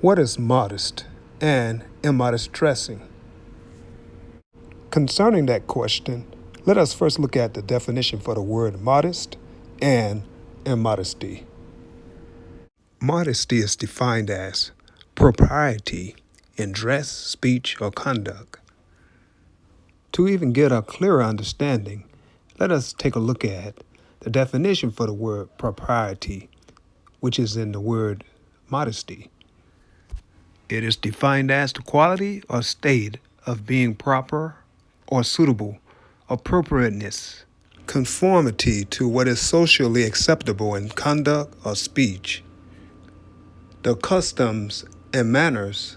What is modest and immodest dressing? Concerning that question, let us first look at the definition for the word modest and immodesty. Modesty is defined as propriety in dress, speech, or conduct. To even get a clearer understanding, let us take a look at the definition for the word propriety, which is in the word modesty. It is defined as the quality or state of being proper or suitable, appropriateness, conformity to what is socially acceptable in conduct or speech, the customs and manners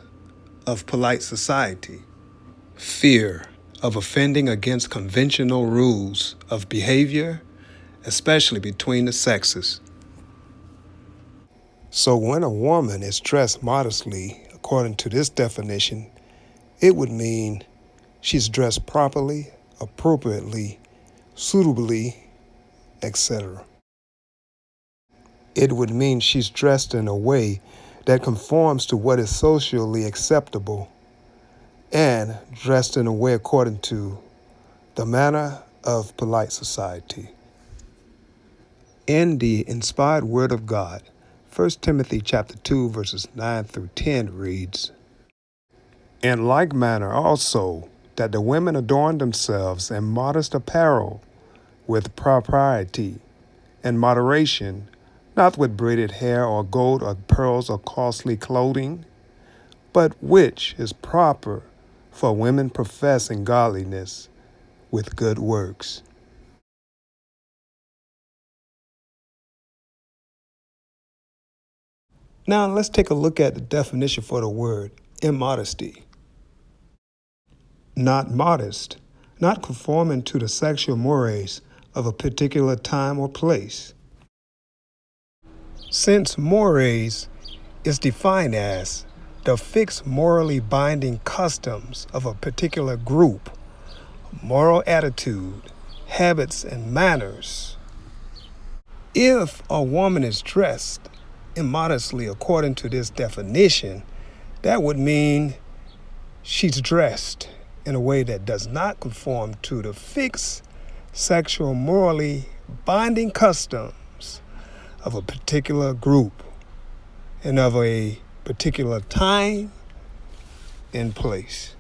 of polite society, fear of offending against conventional rules of behavior, especially between the sexes. So when a woman is dressed modestly, according to this definition, it would mean she's dressed properly, appropriately, suitably, etc. It would mean she's dressed in a way that conforms to what is socially acceptable and dressed in a way according to the manner of polite society. In the inspired word of God, 1 Timothy chapter 2, verses 9 through 10 reads, "In like manner also, that the women adorn themselves in modest apparel, with propriety and moderation, not with braided hair or gold or pearls or costly clothing, but which is proper for women professing godliness with good works." Now let's take a look at the definition for the word immodesty. Not modest, not conforming to the sexual mores of a particular time or place. Since mores is defined as the fixed morally binding customs of a particular group, moral attitude, habits, and manners. If a woman is dressed immodestly according to this definition, that would mean she's dressed in a way that does not conform to the fixed sexual morally binding customs of a particular group and of a particular time and place.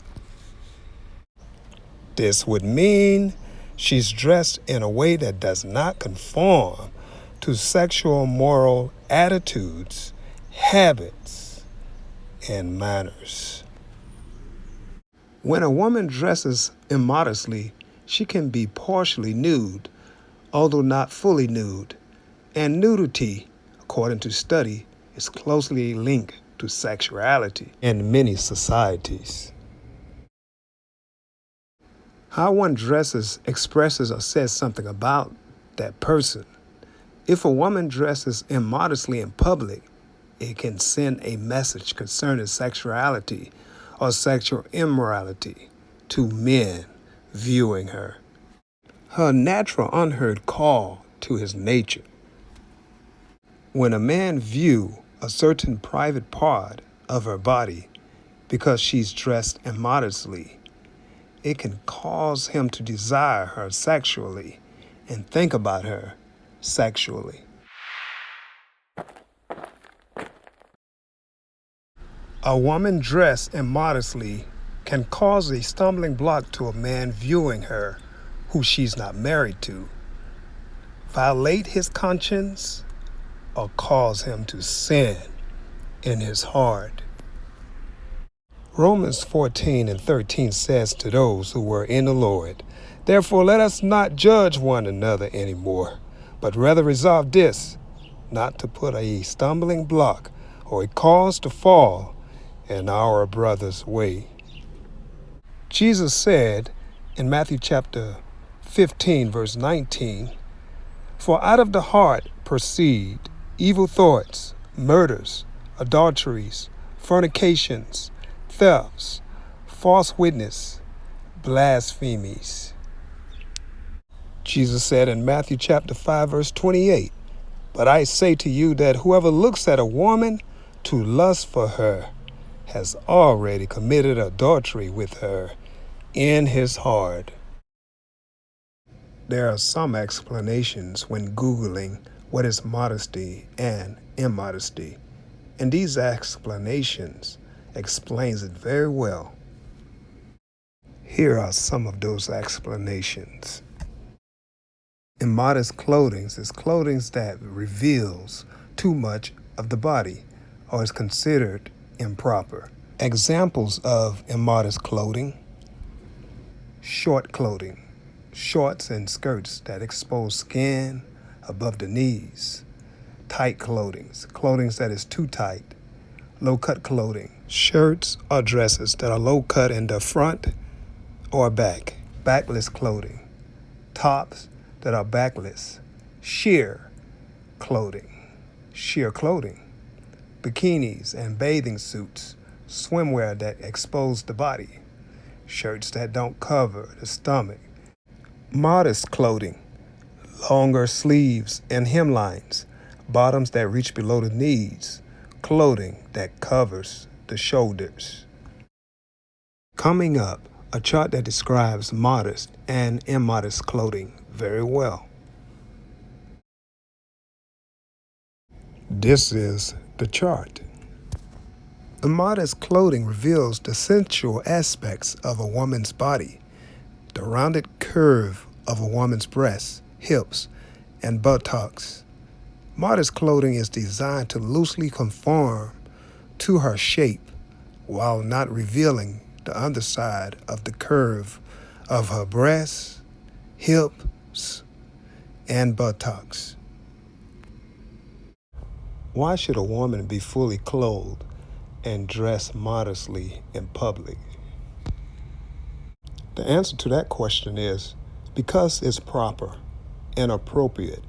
This would mean she's dressed in a way that does not conform to sexual moral attitudes, habits, and manners. When a woman dresses immodestly, she can be partially nude, although not fully nude, and nudity, according to study, is closely linked to sexuality in many societies. How one dresses expresses or says something about that person. If a woman dresses immodestly in public, it can send a message concerning sexuality or sexual immorality to men viewing her. Her natural unheard call to his nature. When a man views a certain private part of her body because she's dressed immodestly, it can cause him to desire her sexually and think about her sexually. A woman dressed immodestly can cause a stumbling block to a man viewing her who she's not married to, violate his conscience, or cause him to sin in his heart. Romans 14:13 says to those who were in the Lord, "Therefore let us not judge one another anymore, but rather resolve this, not to put a stumbling block or a cause to fall in our brother's way." Jesus said in Matthew chapter 15, verse 19, "For out of the heart proceed evil thoughts, murders, adulteries, fornications, thefts, false witness, blasphemies." Jesus said in Matthew chapter 5, verse 28, "But I say to you that whoever looks at a woman to lust for her has already committed adultery with her in his heart. There are some explanations when Googling what is modesty and immodesty, and these explanations explains it very well. Here are some of those explanations. Immodest clothing is clothing that reveals too much of the body or is considered improper. Examples of immodest clothing: short clothing, shorts and skirts that expose skin above the knees. Tight clothing that is too tight. Low-cut clothing, shirts or dresses that are low-cut in the front or back. Backless clothing, tops that are backless. Sheer clothing, bikinis and bathing suits, swimwear that expose the body, shirts that don't cover the stomach. Modest clothing, longer sleeves and hemlines, bottoms that reach below the knees, clothing that covers the shoulders. Coming up, a chart that describes modest and immodest clothing very well. This is the chart. Immodest clothing reveals the sensual aspects of a woman's body, the rounded curve of a woman's breasts, hips, and buttocks. Modest clothing is designed to loosely conform to her shape while not revealing the underside of the curve of her breasts, hips, and buttocks. Why should a woman be fully clothed and dress modestly in public? The answer to that question is because it's proper and appropriate,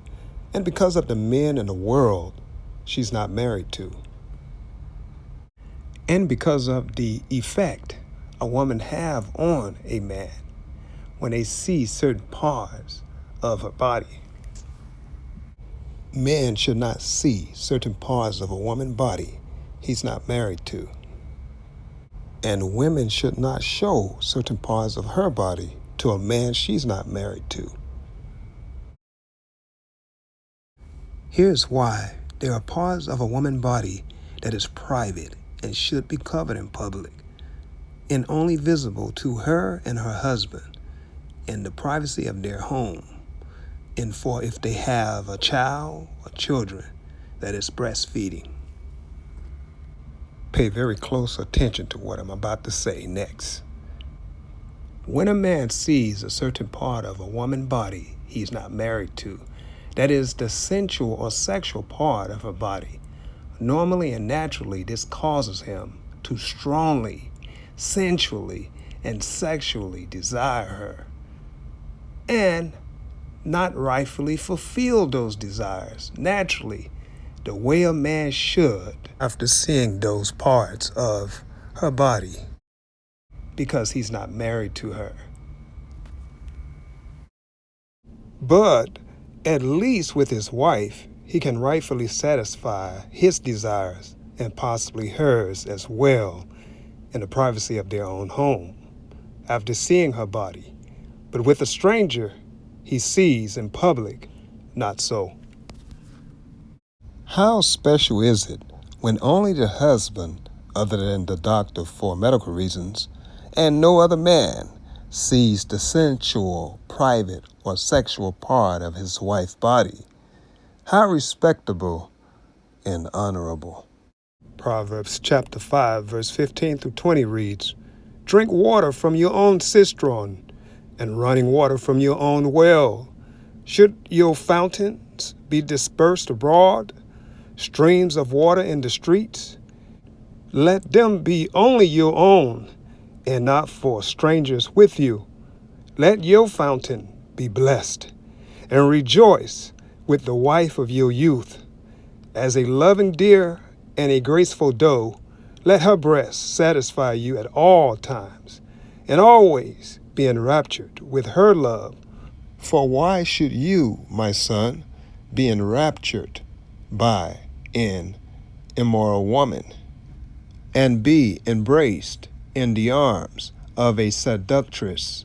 and because of the men in the world she's not married to, and because of the effect a woman have on a man when they see certain parts of her body. Men should not see certain parts of a woman's body he's not married to. And women should not show certain parts of her body to a man she's not married to. Here's why there are parts of a woman's body that is private and should be covered in public and only visible to her and her husband in the privacy of their home, and for if they have a child or children that is breastfeeding. Pay very close attention to what I'm about to say next. When a man sees a certain part of a woman's body he's not married to, that is the sensual or sexual part of her body, normally and naturally this causes him to strongly, sensually, and sexually desire her, and not rightfully fulfill those desires naturally the way a man should after seeing those parts of her body because he's not married to her. But at least with his wife, he can rightfully satisfy his desires and possibly hers as well in the privacy of their own home after seeing her body. But with a stranger he sees in public, not so. How special is it when only the husband, other than the doctor for medical reasons, and no other man sees the sensual, private, or sexual part of his wife's body? How respectable and honorable. Proverbs chapter 5, verse 15 through 20 reads, "Drink water from your own cistern, and running water from your own well. Should your fountains be dispersed abroad, streams of water in the streets? Let them be only your own, and not for strangers with you. Let your fountain be blessed, and rejoice with the wife of your youth. As a loving deer and a graceful doe, let her breast satisfy you at all times, and always be enraptured with her love. For why should you, my son, be enraptured by an immoral woman? and be embraced in the arms of a seductress.